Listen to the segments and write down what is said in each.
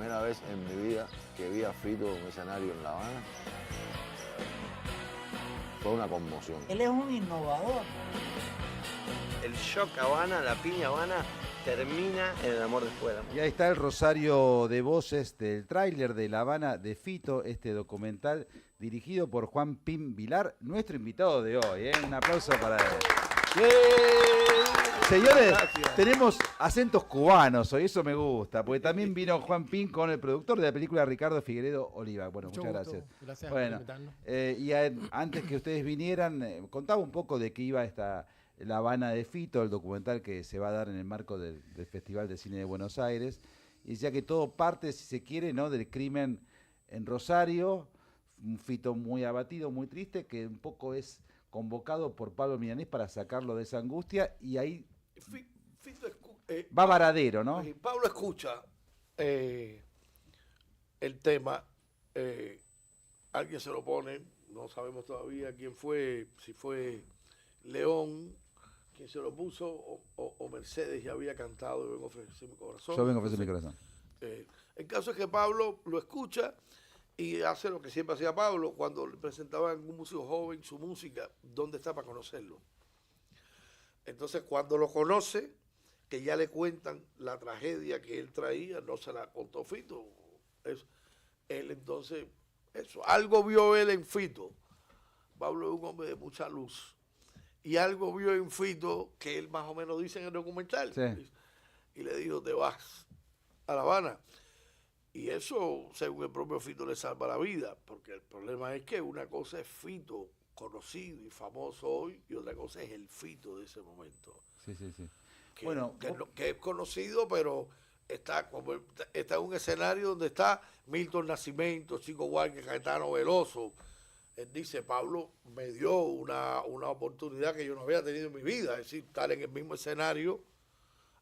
primera vez en mi vida que vi a Fito en un escenario en La Habana, fue una conmoción. Él es un innovador. El shock Habana, la piña Habana, termina en el amor después del amor. Y ahí está el rosario de voces del tráiler de La Habana de Fito, este documental dirigido por Juan Pim Vilar, nuestro invitado de hoy. Un aplauso para él. Señores, tenemos acentos cubanos hoy, eso me gusta, porque también vino Juan Pim con el productor de la película, Ricardo Figueredo Oliva. Bueno, muchas gracias. Gracias por invitarnos. Antes que ustedes vinieran, contaba un poco de qué iba La Habana de Fito, el documental que se va a dar en el marco del Festival de Cine de Buenos Aires, y decía que todo parte, si se quiere, ¿no?, del crimen en Rosario, un Fito muy abatido, muy triste, que un poco es convocado por Pablo Milanés para sacarlo de esa angustia, y ahí Fito va Varadero, ¿no? Pablo escucha el tema, alguien se lo pone, no sabemos todavía quién fue, si fue León quien se lo puso o Mercedes ya había cantado Yo vengo a ofrecer mi corazón. Yo vengo a ofrecer mi corazón. El caso es que Pablo lo escucha y hace lo que siempre hacía Pablo cuando le presentaba a algún músico joven su música, ¿dónde está para conocerlo? Entonces cuando lo conoce, que ya le cuentan la tragedia que él traía, no se la contó Fito. Él entonces, algo vio él en Fito. Pablo es un hombre de mucha luz. Y algo vio en Fito que él más o menos dice en el documental. Sí. Y le dijo, te vas a La Habana. Y eso, según el propio Fito, le salva la vida. Porque el problema es que una cosa es Fito conocido y famoso hoy y otra cosa es el Fito de ese momento. Sí, sí, sí. Que es conocido, pero está en un escenario donde está Milton Nascimento, Chico Huarque, Caetano Veloso. Él dice, Pablo me dio una oportunidad que yo no había tenido en mi vida, es decir, estar en el mismo escenario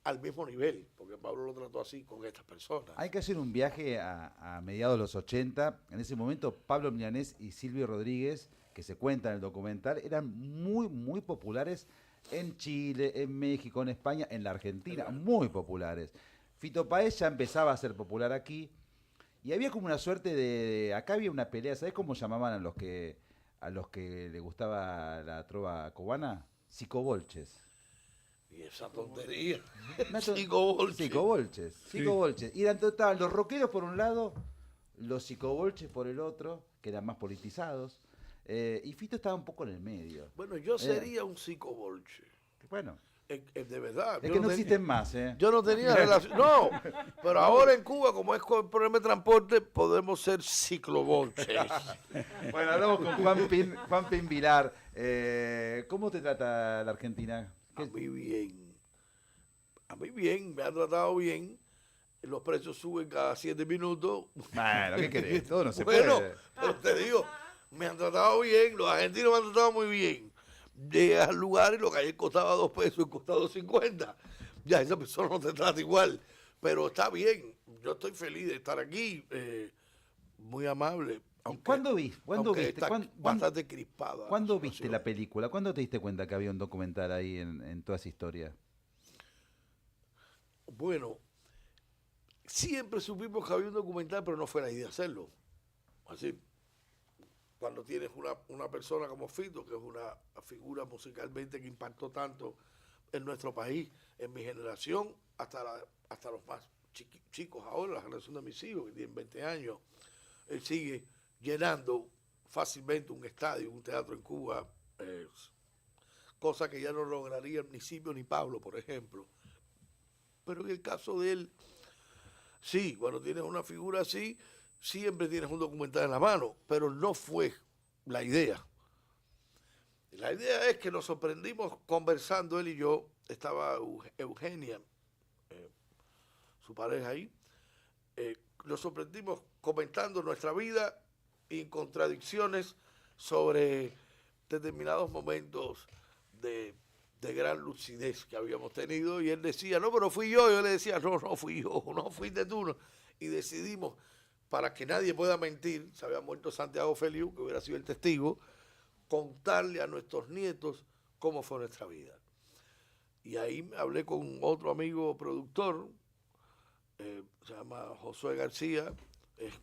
al mismo nivel, porque Pablo lo trató así con estas personas. Hay que hacer un viaje a mediados de los 80. En ese momento, Pablo Milanés y Silvio Rodríguez, que se cuenta en el documental, eran muy, muy populares en Chile, en México, en España, en la Argentina, muy populares. Fito Páez ya empezaba a ser popular aquí. Y había como una suerte acá había una pelea, ¿sabés cómo llamaban a los que le gustaba la trova cubana? Psicobolches. Y esa tontería. Psicobolches. Y estaban los rockeros por un lado, los psicobolches por el otro, que eran más politizados. Y Fito estaba un poco en el medio. Bueno, yo sería un psicobolche. Bueno. De verdad. Es que no existen más, ¿eh? Yo no tenía relación. No, pero ahora en Cuba, como es con el problema de transporte, podemos ser ciclobolches. Bueno, hablamos con Juan Pim Vilar. ¿Cómo te trata la Argentina? A mí bien. A mí bien, me ha tratado bien. Los precios suben cada 7 minutos. Bueno, ¿qué querés? Todo no se bueno, puede. Pero te digo, me han tratado bien, los argentinos me han tratado muy bien. Llegas al lugar y lo que ayer costaba 2 pesos y costaba 2.50. Ya esa persona no te trata igual. Pero está bien. Yo estoy feliz de estar aquí. Muy amable. Aunque, ¿cuándo viste? Bastante crispada. ¿Cuándo viste la película? ¿Cuándo te diste cuenta que había un documental ahí en toda esa historia? Bueno, siempre supimos que había un documental, pero no fue la idea hacerlo. Así. Cuando tienes una persona como Fito, que es una figura musicalmente que impactó tanto en nuestro país, en mi generación, hasta los más chicos ahora, la generación de mis hijos, que tienen 20 años, él sigue llenando fácilmente un estadio, un teatro en Cuba, cosa que ya no lograrían ni Silvio ni Pablo, por ejemplo. Pero en el caso de él, sí, cuando tienes una figura así, siempre tienes un documental en la mano, pero no fue la idea. La idea es que nos sorprendimos conversando, él y yo, estaba Eugenia, su pareja ahí, nos sorprendimos comentando nuestra vida y contradicciones sobre determinados momentos de gran lucidez que habíamos tenido, y él decía, no, pero fui yo le decía, no fui yo, no fuiste tú, no. Y decidimos, para que nadie pueda mentir, se había muerto Santiago Feliu, que hubiera sido el testigo, contarle a nuestros nietos cómo fue nuestra vida. Y ahí hablé con otro amigo productor, se llama Josué García, es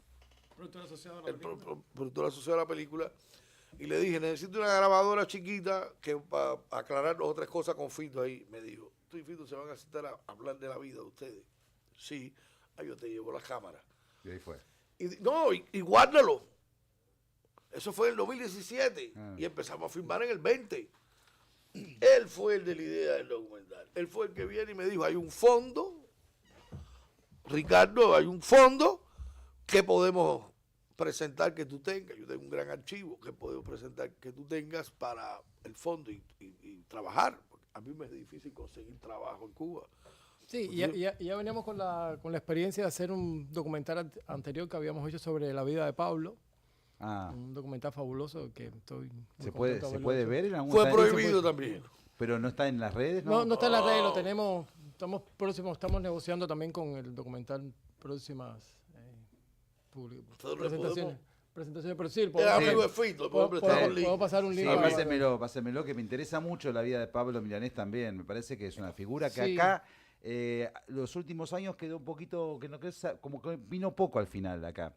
Productor asociado a la el película. productor asociado a la película, y le dije, necesito una grabadora chiquita que para aclarar 2 o 3 cosas con Fito ahí. Me dijo, tú y Fito se van a sentar a hablar de la vida de ustedes. Sí, ahí yo te llevo las cámaras. Y ahí fue. Y guárdalo. Eso fue en el 2017 Ah. y empezamos a filmar en el 20. Él fue el de la idea del documental. Él fue el que viene y me dijo, hay un fondo, Ricardo, hay un fondo que podemos presentar que tú tengas. Yo tengo un gran archivo que podemos presentar que tú tengas para el fondo y trabajar. Porque a mí me es difícil conseguir trabajo en Cuba. Sí, y ya veníamos con la experiencia de hacer un documental anterior que habíamos hecho sobre la vida de Pablo. Ah, Un documental fabuloso que estoy muy ¿se contento de puede haberlo ver en algún Fue está- prohibido también. Pero no está en las redes, hecho. ¿no? No está en las redes, lo tenemos, estamos próximos, estamos negociando también con el documental próximas Nosotros le presentaciones, pero sí, Es podemos, amigo de Fito, puedo prestar un link. puedo pasar un Sí, link. ahí. pásemelo, que me interesa mucho la vida de Pablo Milanés también. Me parece que es una figura que Sí. acá, los últimos años quedó un poquito, como que vino poco al final acá.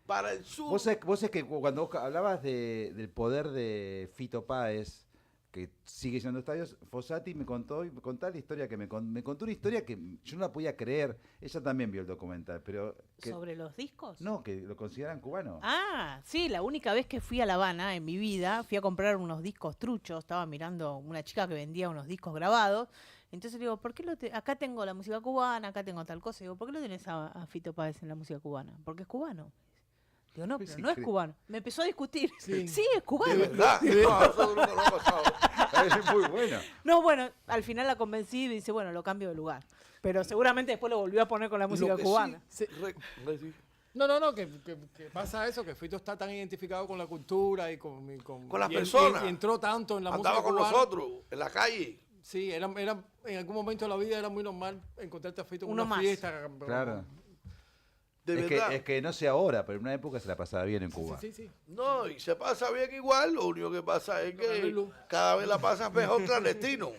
Para el sur. Vos sabés que cuando vos hablabas del poder de Fito Páez, que sigue llenando estadios, Fossati me contó la historia que me contó una historia que yo no la podía creer. Ella también vio el documental, pero ¿Sobre los discos? no, que lo consideran cubano. Ah, sí, la única vez que fui a La Habana en mi vida, fui a comprar unos discos truchos, estaba mirando una chica que vendía unos discos grabados, entonces le digo, ¿por qué acá tengo la música cubana, acá tengo tal cosa? Digo, ¿por qué lo tenés a Fito Páez en la música cubana? Porque es cubano. Digo, no, Pues pero sí, no es creo. cubano. Me empezó a discutir. Sí. Sí, es De cubano. verdad. No, eso nunca lo ha pasado. Es muy bueno. No, bueno, al final la convencí y me dice, bueno, lo cambio de lugar. Pero seguramente después lo volvió a poner con la música Lo que cubana. sí, sí. No, que pasa eso, que Fito está tan identificado con la cultura y con Con las y personas. Y entró tanto en la Andaba música con cubana. nosotros en la calle. Sí, era, en algún momento de la vida era muy normal encontrarte a Fito en Uno una más. fiesta. Claro. De Es verdad. que no sé ahora, pero en una época se la pasaba bien en Cuba. Sí. No, y se pasa bien igual. Lo único que pasa es No hay que luz. cada vez la pasas mejor clandestino.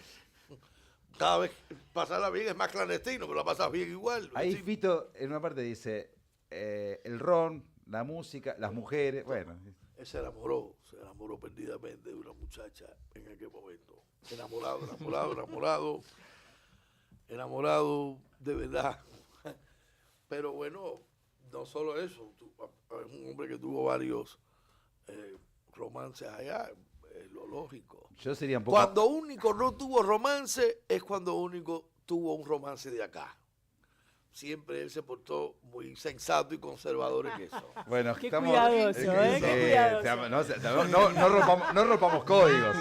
Cada vez pasarla bien es más clandestino, pero la pasas bien igual. Ahí Sí. Fito en una parte dice, el ron, la música, las mujeres, bueno. Él se enamoró perdidamente de una muchacha en aquel momento. Enamorado de verdad. Pero bueno, no solo eso, es un hombre que tuvo varios romances allá, es lo lógico. Yo sería un poco... Cuando único no tuvo romance es cuando único tuvo un romance de acá. Siempre él se portó muy sensato y conservador en eso. Bueno, Qué estamos... cuidadoso, qué cuidadoso. No rompamos códigos.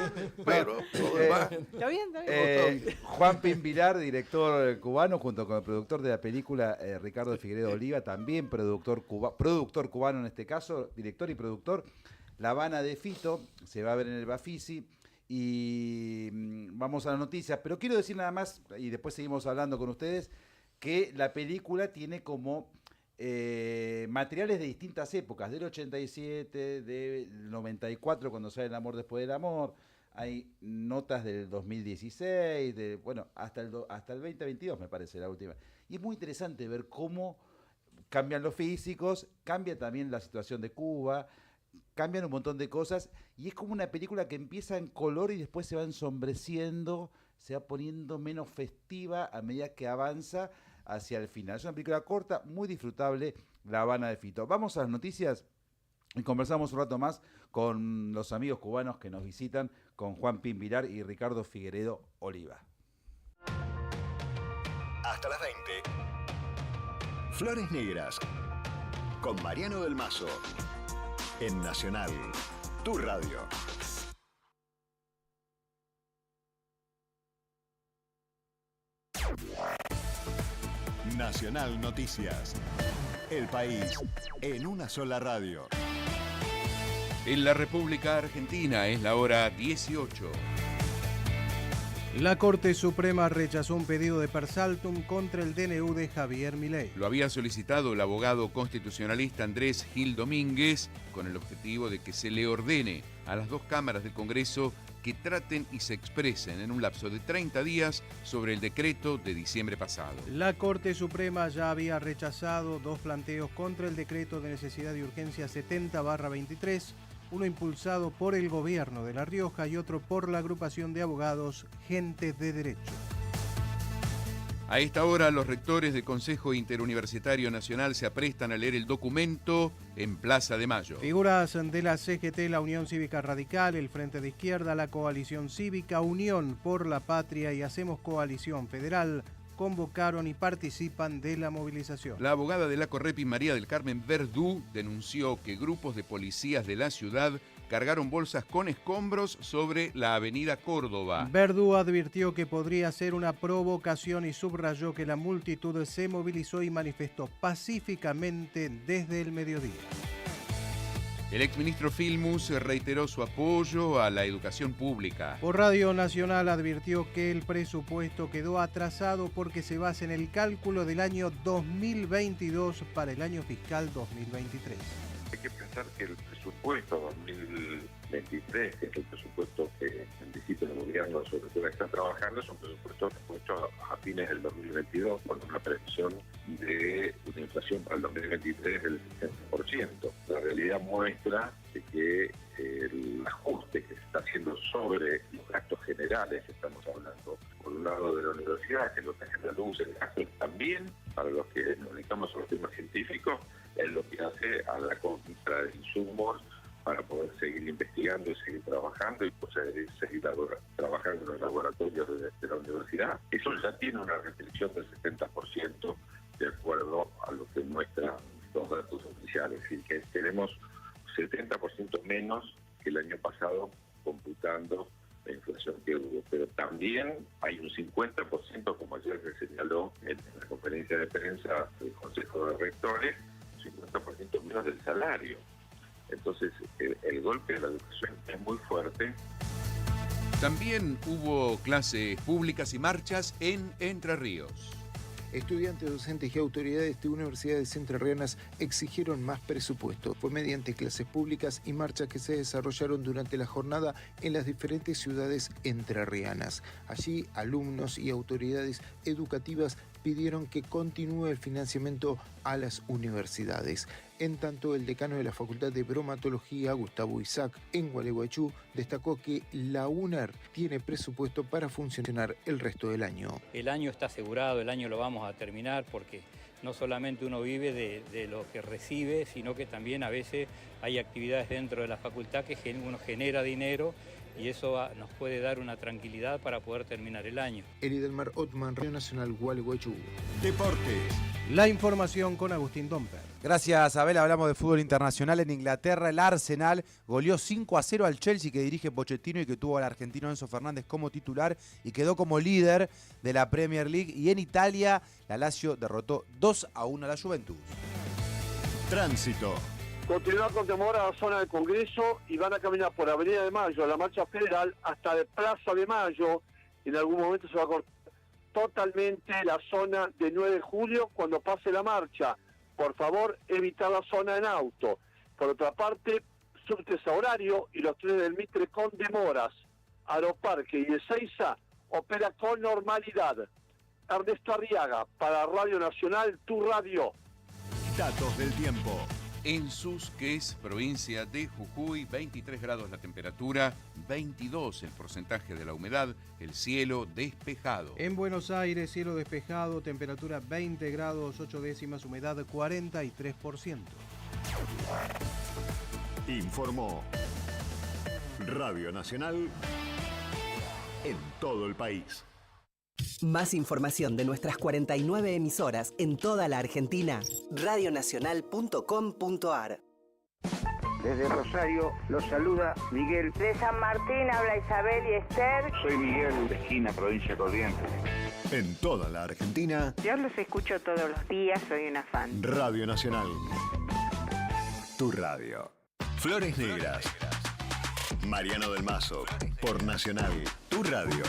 Pero lo demás, ¿Está bien? ¿Está bien? Juan Pin Vilar, director cubano, junto con el productor de la película, Ricardo Figueredo Oliva, también productor cubano en este caso, director y productor. La Habana de Fito, se va a ver en el Bafisi. Y vamos a las noticias, pero quiero decir nada más, y después seguimos hablando con ustedes, que la película tiene como materiales de distintas épocas, del 87, del 94, cuando sale El amor después del amor, hay notas del 2016, hasta el 2022 me parece la última. Y es muy interesante ver cómo cambian los físicos, cambia también la situación de Cuba, cambian un montón de cosas, y es como una película que empieza en color y después se va ensombreciendo, se va poniendo menos festiva a medida que avanza hacia el final. Es una película corta, muy disfrutable, La Habana de Fito. Vamos a las noticias y conversamos un rato más con los amigos cubanos que nos visitan, con Juan Pin Vilar y Ricardo Figueredo Oliva. Hasta las 20. Flores Negras. Con Mariano del Mazo. En Nacional. Tu radio. Nacional Noticias. El país en una sola radio. En la República Argentina es la hora 18. La Corte Suprema rechazó un pedido de per saltum contra el DNU de Javier Milei. Lo había solicitado el abogado constitucionalista Andrés Gil Domínguez con el objetivo de que se le ordene a las dos cámaras del Congreso que traten y se expresen en un lapso de 30 días sobre el decreto de diciembre pasado. La Corte Suprema ya había rechazado 2 planteos contra el decreto de necesidad y urgencia 70/23, uno impulsado por el gobierno de La Rioja y otro por la agrupación de abogados Gente de Derecho. A esta hora, los rectores del Consejo Interuniversitario Nacional se aprestan a leer el documento en Plaza de Mayo. Figuras de la CGT, la Unión Cívica Radical, el Frente de Izquierda, la Coalición Cívica, Unión por la Patria y Hacemos Coalición Federal convocaron y participan de la movilización. La abogada de la Correpi, María del Carmen Verdú, denunció que grupos de policías de la ciudad cargaron bolsas con escombros sobre la avenida Córdoba. Verdú advirtió que podría ser una provocación y subrayó que la multitud se movilizó y manifestó pacíficamente desde el mediodía. El exministro Filmus reiteró su apoyo a la educación pública. Por Radio Nacional advirtió que el presupuesto quedó atrasado porque se basa en el cálculo del año 2022 para el año fiscal 2023. Hay que pensar que el presupuesto 2023, que es el presupuesto que anticipa el gobierno sobre todo está trabajando, es un presupuesto puesto a fines del 2022 con una previsión de una inflación para el 2023 del 60%. La realidad muestra de que el ajuste que se está haciendo sobre los gastos generales, estamos hablando por un lado de la universidad, que es lo que genera luz, el gasto también para los que nos dedicamos a los temas científicos, es lo que hace a la compra de insumos para poder seguir investigando y seguir trabajando y poder seguir trabajando en los laboratorios de la universidad. Eso ya tiene una restricción del 70% de acuerdo a lo que muestran los datos oficiales, es decir, que tenemos 70% menos que el año pasado computando la inflación que hubo, pero también hay un 50%, como ayer se señaló en la conferencia de prensa del Consejo de Rectores, 50% menos del salario. Entonces, el golpe de la educación es muy fuerte. También hubo clases públicas y marchas en Entre Ríos. Estudiantes, docentes y autoridades de universidades entrerrianas exigieron más presupuesto. Fue mediante clases públicas y marchas que se desarrollaron durante la jornada en las diferentes ciudades entrerrianas. Allí, alumnos y autoridades educativas pidieron que continúe el financiamiento a las universidades. En tanto, el decano de la Facultad de Bromatología, Gustavo Isaac, en Gualeguaychú, destacó que la UNER tiene presupuesto para funcionar el resto del año. El año está asegurado, el año lo vamos a terminar porque no solamente uno vive de lo que recibe, sino que también a veces hay actividades dentro de la facultad que uno genera dinero y eso nos puede dar una tranquilidad para poder terminar el año. Elidelmar Otman, Radio Nacional, Gualeguaychú. Deportes. La información con Agustín Domper. Gracias, Abel. Hablamos de fútbol internacional. En Inglaterra, el Arsenal goleó 5-0 al Chelsea, que dirige Pochettino y que tuvo al argentino Enzo Fernández como titular y quedó como líder de la Premier League. Y en Italia, la Lazio derrotó 2-1 a la Juventus. Tránsito. Continuar con temor a la zona del Congreso y van a caminar por Avenida de Mayo, la marcha federal, hasta de Plaza de Mayo. En algún momento se va a cortar totalmente la zona de 9 de julio cuando pase la marcha. Por favor, evitar la zona en auto. Por otra parte, subtes a horario y los trenes del Mitre con demoras. Aeroparque y Ezeiza opera con normalidad. Ernesto Arriaga, para Radio Nacional, tu radio. Datos del tiempo. En Susques, provincia de Jujuy, 23 grados la temperatura, 22 el porcentaje de la humedad, el cielo despejado. En Buenos Aires, cielo despejado, temperatura 20 grados 8 décimas, humedad 43%. Informó Radio Nacional en todo el país. Más información de nuestras 49 emisoras en toda la Argentina, radionacional.com.ar. Desde Rosario los saluda Miguel. De San Martín habla Isabel y Esther. Soy Miguel, de Esquina, provincia de Corrientes. En toda la Argentina. Yo los escucho todos los días, soy una fan. Radio Nacional. Tu radio. Flores Negras. Mariano del Mazo. Por Nacional. Tu radio.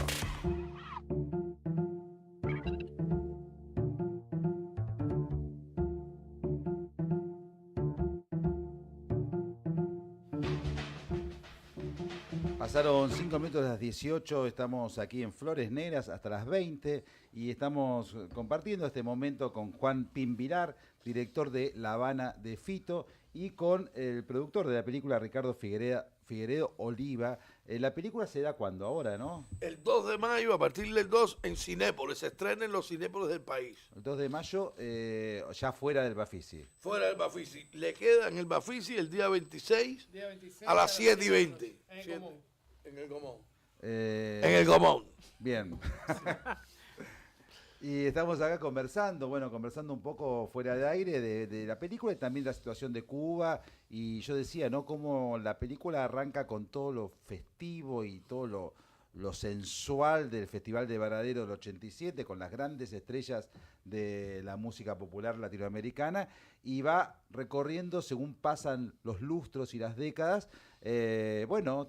Pasaron 5 minutos de las 18, estamos aquí en Flores Negras hasta las 20 y estamos compartiendo este momento con Juan Pimvirar, director de La Habana de Fito, y con el productor de la película, Ricardo Figueredo Oliva. La película se da cuando, ahora, ¿no? El 2 de mayo, a partir del 2, en Cinépolis. Se estrena en los Cinépolis del país. El 2 de mayo, ya fuera del Bafisi. Fuera del Bafisi. Le queda en el Bafisi el día 26, a las 7:20. En el Gomón. En el Gomón. Bien. Y estamos acá conversando un poco fuera de aire de la película y también de la situación de Cuba. Y yo decía, ¿no? Cómo la película arranca con todo lo festivo y todo lo sensual del Festival de Varadero del 87, con las grandes estrellas de la música popular latinoamericana, y va recorriendo según pasan los lustros y las décadas,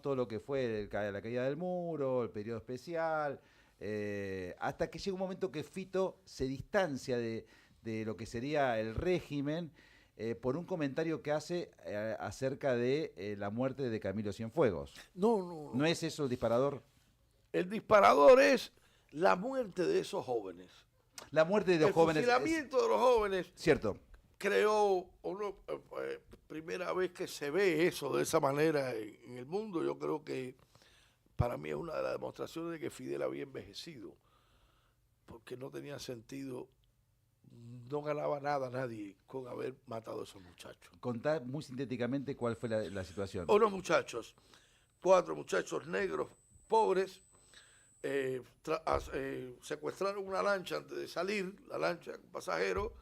todo lo que fue la caída del muro, el periodo especial, hasta que llega un momento que Fito se distancia de lo que sería el régimen por un comentario que hace acerca de la muerte de Camilo Cienfuegos. No. ¿No es eso el disparador? El disparador es la muerte de esos jóvenes. La muerte de los jóvenes. El fusilamiento de los jóvenes. Cierto. Creó primera vez que se ve eso de esa manera en el mundo. Yo creo que para mí es una de las demostraciones de que Fidel había envejecido, porque no tenía sentido, no ganaba nada nadie con haber matado a esos muchachos. Contá muy sintéticamente cuál fue la situación. Unos muchachos, 4 muchachos negros, pobres, secuestraron una lancha antes de salir, la lancha con pasajeros,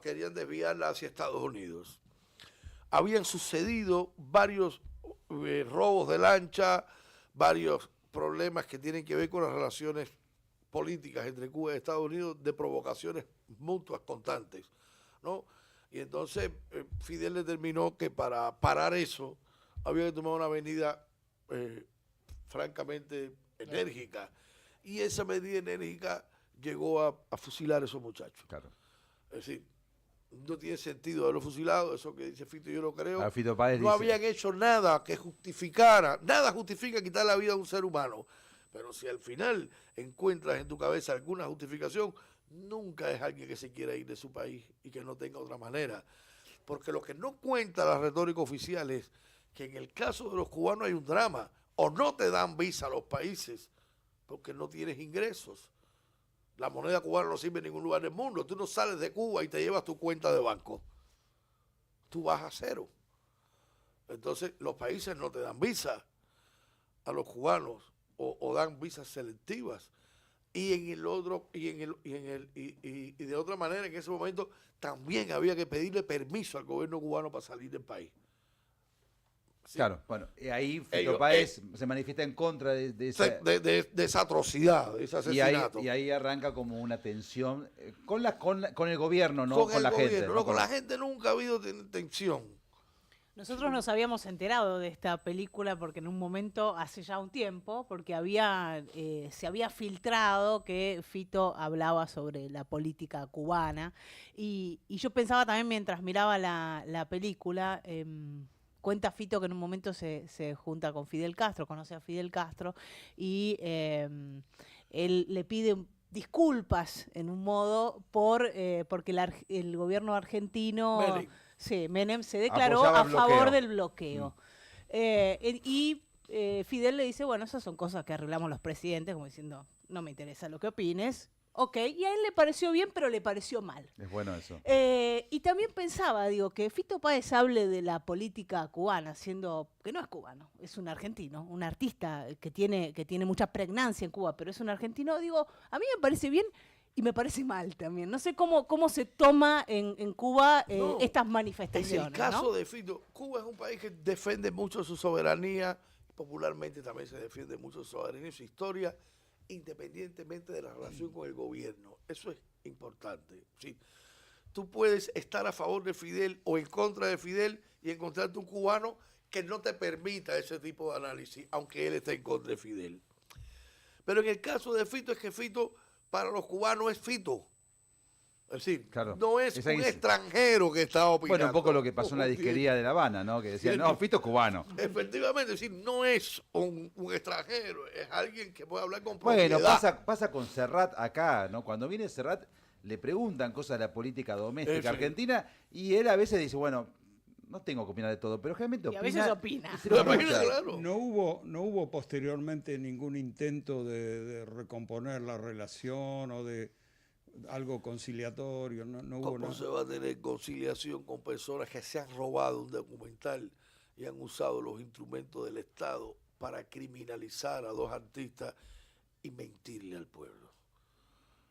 querían desviarla hacia Estados Unidos. Habían sucedido varios robos de lancha, varios problemas que tienen que ver con las relaciones políticas entre Cuba y Estados Unidos, de provocaciones mutuas constantes, ¿no? Y entonces Fidel determinó que para parar eso había que tomar una avenida francamente enérgica, y esa medida enérgica llegó a fusilar a esos muchachos. Claro. Es decir, no tiene sentido haberlo fusilado, eso que dice Fito yo lo creo. Fito Páez no dice, habían hecho nada que justificara, nada justifica quitar la vida de un ser humano, pero si al final encuentras en tu cabeza alguna justificación, nunca es alguien que se quiera ir de su país y que no tenga otra manera. Porque lo que no cuenta la retórica oficial es que en el caso de los cubanos hay un drama. O no te dan visa a los países porque no tienes ingresos. La moneda cubana no sirve en ningún lugar del mundo. Tú no sales de Cuba y te llevas tu cuenta de banco. Tú vas a cero. Entonces los países no te dan visa a los cubanos o dan visas selectivas. Y en el otro, y de otra manera, en ese momento también había que pedirle permiso al gobierno cubano para salir del país. Sí. Claro, bueno, y ahí Fito Páez se manifiesta en contra de esa atrocidad, de ese asesinato. Y ahí arranca como una tensión con el gobierno, no con la gente. No, con la gente nunca ha habido tensión. Nosotros nos habíamos enterado de esta película porque en un momento, hace ya un tiempo, porque se había filtrado que Fito hablaba sobre la política cubana. Y yo pensaba también mientras miraba la película, cuenta Fito que en un momento se junta con Fidel Castro, conoce a Fidel Castro y él le pide disculpas en un modo porque el gobierno argentino... Menem se declaró a favor del bloqueo. Fidel le dice, bueno, esas son cosas que arreglamos los presidentes, como diciendo, no me interesa lo que opines. Ok, y a él le pareció bien, pero le pareció mal. Es bueno eso. Y también pensaba, que Fito Páez hable de la política cubana, siendo que no es cubano, es un argentino, un artista que tiene mucha pregnancia en Cuba, pero es un argentino. A mí me parece bien y me parece mal también. No sé cómo se toma en Cuba estas manifestaciones. En el caso de Fito, Cuba es un país que defiende mucho su soberanía, popularmente también se defiende mucho su soberanía y su historia, independientemente de la relación con el gobierno. Eso es importante. ¿Sí? Tú puedes estar a favor de Fidel o en contra de Fidel y encontrarte un cubano que no te permita ese tipo de análisis, aunque él esté en contra de Fidel. Pero en el caso de Fito es que Fito, para los cubanos, es Fito. Es decir, Claro. no es Es un ahí- extranjero que está opinando. Bueno, un poco lo que pasó en la disquería de La Habana, ¿no? Que decían, no, Fito es cubano. Efectivamente, es decir, no es un extranjero, es alguien que puede hablar con Bueno, propiedad. pasa con Serrat acá, ¿no? Cuando viene Serrat le preguntan cosas de la política doméstica Sí. argentina y él a veces dice, bueno, no tengo que opinar de todo, pero realmente Y opina. a veces opina. y se lo escucha. No hubo posteriormente ningún intento de recomponer la relación o de algo conciliatorio, no hubo ¿Cómo nada. se va a tener conciliación con personas que se han robado un documental y han usado los instrumentos del Estado para criminalizar a dos artistas y mentirle al pueblo?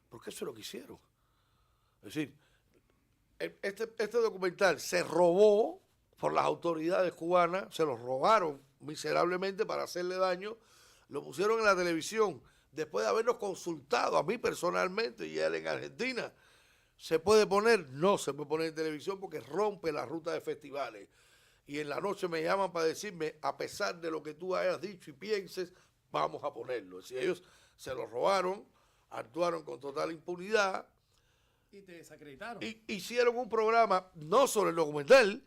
Porque eso es lo que hicieron. Es decir, este documental se robó por las autoridades cubanas, se lo robaron miserablemente para hacerle daño, lo pusieron en la televisión después de habernos consultado a mí personalmente y a él en Argentina. ¿Se puede poner? No se puede poner en televisión porque rompe la ruta de festivales. Y en la noche me llaman para decirme, a pesar de lo que tú hayas dicho y pienses, vamos a ponerlo. Es decir, ellos se lo robaron, actuaron con total impunidad. Y te desacreditaron. Y hicieron un programa, no sobre el documental.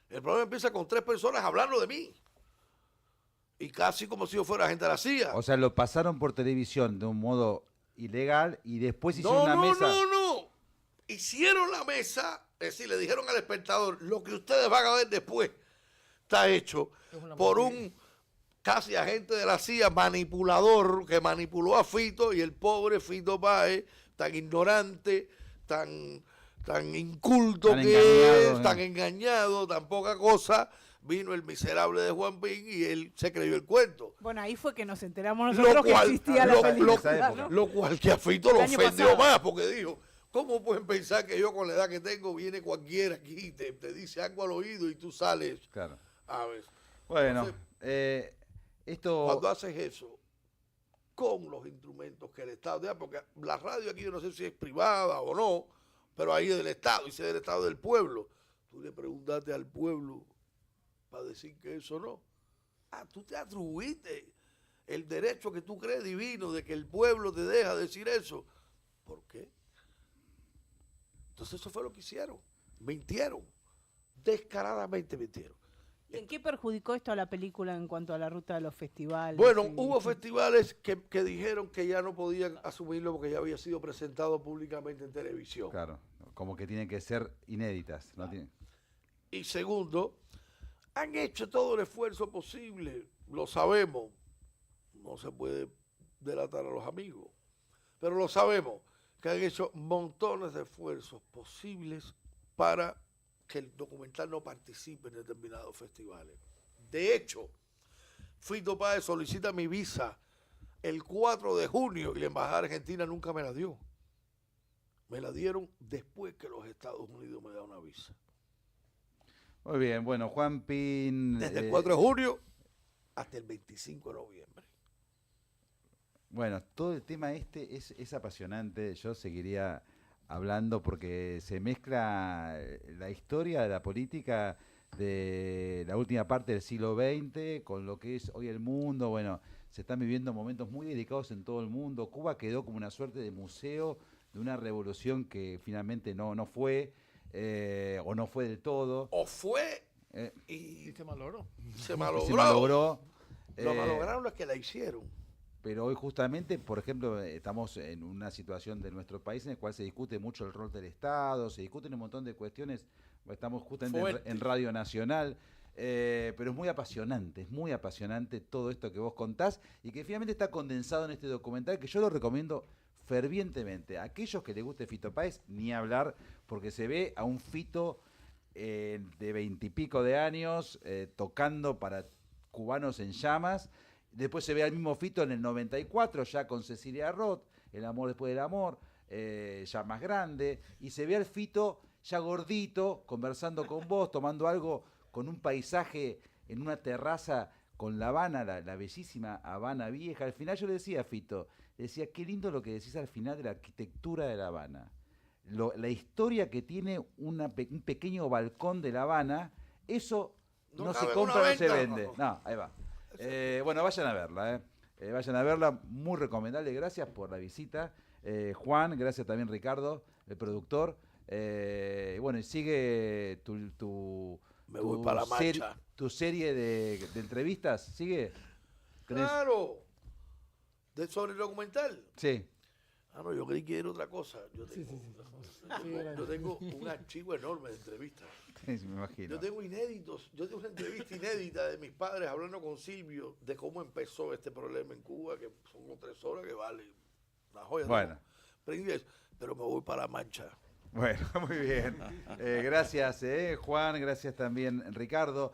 El programa empieza con 3 personas hablando de mí. Y casi como si yo fuera agente de la CIA. O sea, lo pasaron por televisión de un modo ilegal y después hicieron una mesa. No. Hicieron la mesa, es decir, le dijeron al espectador, lo que ustedes van a ver después está hecho por un casi agente de la CIA manipulador que manipuló a Fito, y el pobre Fito Páez, tan ignorante, tan inculto Tan que engañado, es, tan engañado, tan poca cosa, vino el miserable de Juan Pin y él se creyó el cuento. Bueno, ahí fue que nos enteramos nosotros que existía la película, ¿no? Lo cual que a Fito lo El año ofendió pasado. más, porque dijo, ¿cómo pueden pensar que yo con la edad que tengo viene cualquiera aquí y te dice algo al oído y tú sales? Claro. A ver. Bueno, Entonces, esto... cuando haces eso con los instrumentos que el Estado te da, porque la radio aquí yo no sé si es privada o no, pero ahí es del Estado, y si es del Estado del pueblo. Tú le preguntaste al pueblo para decir que eso no. Tú te atribuiste el derecho que tú crees divino de que el pueblo te deja decir eso. ¿Por qué? Entonces eso fue lo que hicieron. Mintieron. Descaradamente mintieron. ¿Y en qué perjudicó esto a la película en cuanto a la ruta de los festivales? Bueno, y- hubo festivales que dijeron que ya no podían asumirlo porque ya había sido presentado públicamente en televisión. Claro, como que tienen que ser inéditas. ¿No? Y segundo, han hecho todo el esfuerzo posible, lo sabemos. No se puede delatar a los amigos, pero lo sabemos, que han hecho montones de esfuerzos posibles para que el documental no participe en determinados festivales. De hecho, Fito Páez solicita mi visa el 4 de junio y la Embajada Argentina nunca me la dio. Me la dieron después que los Estados Unidos me da una visa. Muy bien, bueno, Juan Pin... Desde el 4 de junio hasta el 25 de noviembre. Bueno, todo el tema es apasionante. Yo seguiría hablando porque se mezcla la historia de la política de la última parte del siglo XX con lo que es hoy el mundo. Bueno, se están viviendo momentos muy delicados en todo el mundo. Cuba quedó como una suerte de museo de una revolución que finalmente no fue, o no fue del todo. O fue y se malogró. Se malogró. Se malogró. Lo malograron los que la hicieron. Pero hoy justamente, por ejemplo, estamos en una situación de nuestro país en la cual se discute mucho el rol del Estado, se discuten un montón de cuestiones, estamos justamente en Radio Nacional, pero es muy apasionante todo esto que vos contás y que finalmente está condensado en este documental que yo lo recomiendo fervientemente. A aquellos que les guste Fito Páez, ni hablar, porque se ve a un Fito de 20 y pico de años tocando para Cubanos en Llamas. Después se ve al mismo Fito en el 94, ya con Cecilia Roth, El amor después del amor, ya más grande. Y se ve al Fito ya gordito, conversando con vos, tomando algo con un paisaje en una terraza con La Habana, la bellísima Habana Vieja. Al final yo le decía a Fito, le decía, qué lindo lo que decís al final de la arquitectura de La Habana. La historia que tiene un pequeño balcón de La Habana, eso no se compra, no se vende. No, ahí va. Bueno, vayan a verla, vayan a verla, muy recomendable, gracias por la visita. Juan, gracias también Ricardo, el productor. Y bueno, y sigue Me voy para la marcha. tu serie de entrevistas, ¿sigue? Claro. ¿Sobre el documental? Sí. Ah, no, yo creí que era otra cosa. Yo tengo un archivo enorme de entrevistas. Sí, me imagino. Yo tengo una entrevista inédita de mis padres hablando con Silvio de cómo empezó este problema en Cuba, que son como 3 horas que vale una joya. Bueno. Pero me voy para la mancha. Bueno, muy bien. Gracias, Juan, gracias también, Ricardo.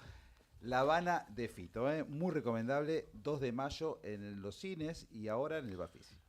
La Habana de Fito, muy recomendable, 2 de mayo en los cines y ahora en el Bafisi.